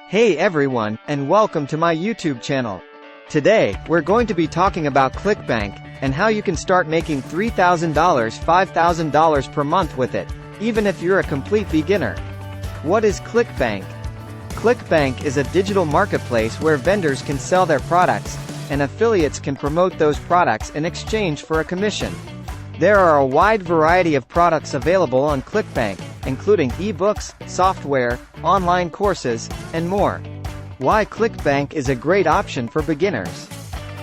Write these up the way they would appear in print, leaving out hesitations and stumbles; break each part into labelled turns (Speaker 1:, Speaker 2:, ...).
Speaker 1: Hey everyone, and welcome to my YouTube channel. Today, we're going to be talking about Clickbank, and how you can start making $3,000, $5,000 per month with it, even if you're a complete beginner. What is Clickbank? Clickbank is a digital marketplace where vendors can sell their products, and affiliates can promote those products in exchange for a commission. There are a wide variety of products available on Clickbank, including ebooks, software, online courses, and more. Why Clickbank is a great option for beginners?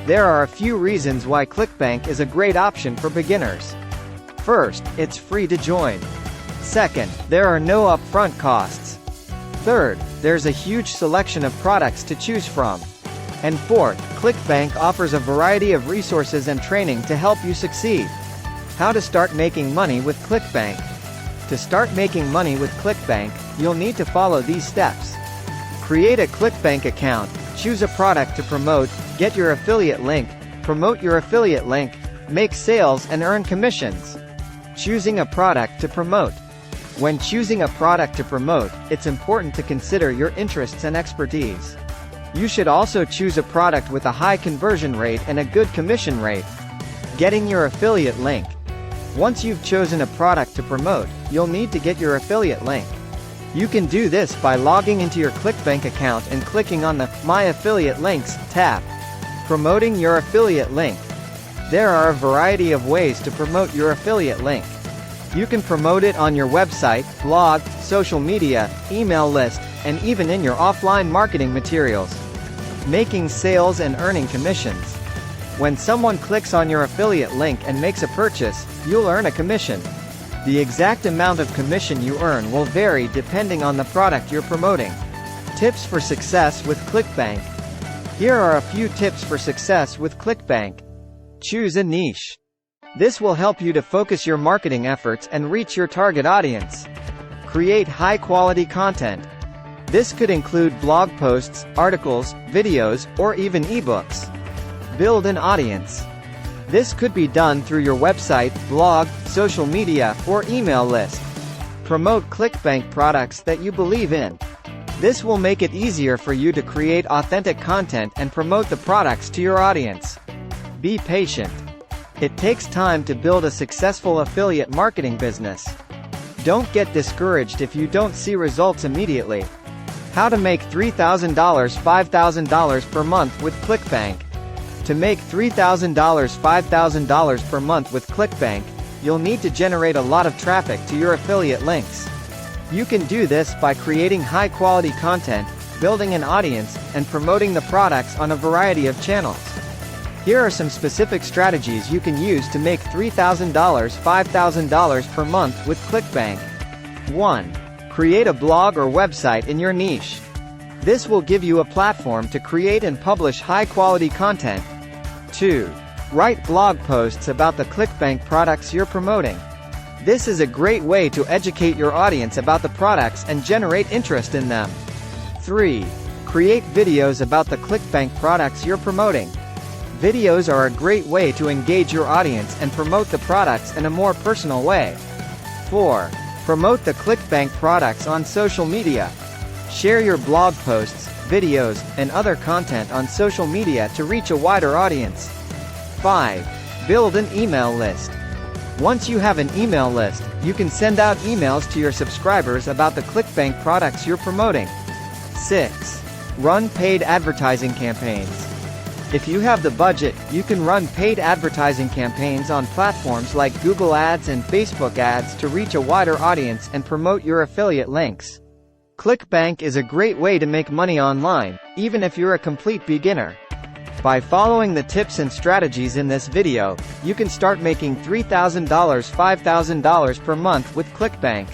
Speaker 1: There are a few reasons why Clickbank is a great option for beginners. First, it's free to join. Second, there are no upfront costs. Third, there's a huge selection of products to choose from. And fourth, Clickbank offers a variety of resources and training to help you succeed. How to start making money with Clickbank. To start making money with Clickbank, you'll need to follow these steps. Create a Clickbank account, choose a product to promote, get your affiliate link, promote your affiliate link, make sales and earn commissions. Choosing a product to promote. When choosing a product to promote, it's important to consider your interests and expertise. You should also choose a product with a high conversion rate and a good commission rate. Getting your affiliate link. Once you've chosen a product to promote, you'll need to get your affiliate link. You can do this by logging into your Clickbank account and clicking on the My Affiliate Links tab. Promoting your affiliate link. There are a variety of ways to promote your affiliate link. You can promote it on your website, blog, social media, email list, and even in your offline marketing materials. Making sales and earning commissions. When someone clicks on your affiliate link and makes a purchase, you'll earn a commission. The exact amount of commission you earn will vary depending on the product you're promoting. Tips for success with Clickbank. Here are a few tips for success with Clickbank. Choose a niche. This will help you to focus your marketing efforts and reach your target audience. Create high-quality content. This could include blog posts, articles, videos, or even ebooks. Build an audience. This could be done through your website, blog, social media, or email list. Promote Clickbank products that you believe in. This will make it easier for you to create authentic content and promote the products to your audience. Be patient. It takes time to build a successful affiliate marketing business. Don't get discouraged if you don't see results immediately. How to make $3,000, $5,000 per month with Clickbank. To make $3,000, $5,000 per month with Clickbank, you'll need to generate a lot of traffic to your affiliate links. You can do this by creating high-quality content, building an audience, and promoting the products on a variety of channels. Here are some specific strategies you can use to make $3,000, $5,000 per month with Clickbank. 1. Create a blog or website in your niche. This will give you a platform to create and publish high-quality content. 2. Write blog posts about the Clickbank products you're promoting. This is a great way to educate your audience about the products and generate interest in them. 3. Create videos about the Clickbank products you're promoting. Videos are a great way to engage your audience and promote the products in a more personal way. 4. Promote the Clickbank products on social media. Share your blog posts, videos, and other content on social media to reach a wider audience. 5. Build an email list. Once you have an email list, you can send out emails to your subscribers about the Clickbank products you're promoting. 6. Run paid advertising campaigns. If you have the budget, you can run paid advertising campaigns on platforms like Google Ads and Facebook Ads to reach a wider audience and promote your affiliate links. Clickbank is a great way to make money online, even if you're a complete beginner. By following the tips and strategies in this video, you can start making $3,000, $5,000 per month with Clickbank.